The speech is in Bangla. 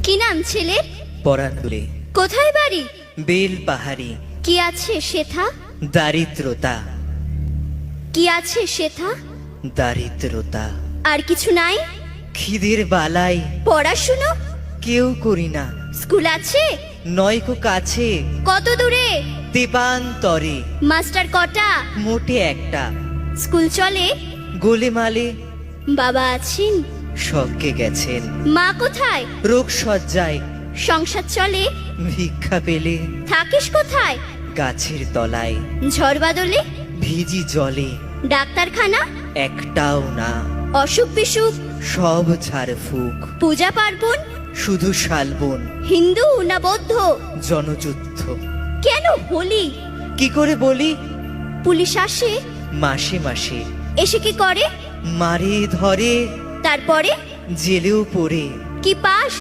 কি নাম ছেলের? পরাতুলে। কোথায় বাড়ি? বেল পাহাড়ি। কি আছে সেথা? দারিদ্রতা। কি আছে সেথা? দারিদ্রতা। আর কিছু নাই? খিদের বালাই পড়াশুনো? কেউ করি না। স্কুল আছে? নয়কো কাছে, কত দূরে? দেবান্তরে। মাস্টার কটা? মোটে একটা। স্কুল চলে? গোলেমালে। বাবা আছেন? স্বর্গে গেছেন। মা কোথায়? রোগ সজ্জায়। সংসার চলে? ভিক্ষা পেলে। থাকিস কোথায়? গাছের তলায়। ঝড় বাদলে? ভিজি জলে। ডাক্তারখানা? একটাও না। অসুখ বিসুখ? সব ঝাড়ফুঁক। পূজা পার্বণ? শুধু শালবন। হিন্দু না বৌদ্ধ? জনযুদ্ধ। কেন হোলি? কি করে বলি? পুলিশ আসে? মাসে মাসে। এসে কি করে? মারে ধরে। তারপরে? জেলেও পড়ে। কি পাস?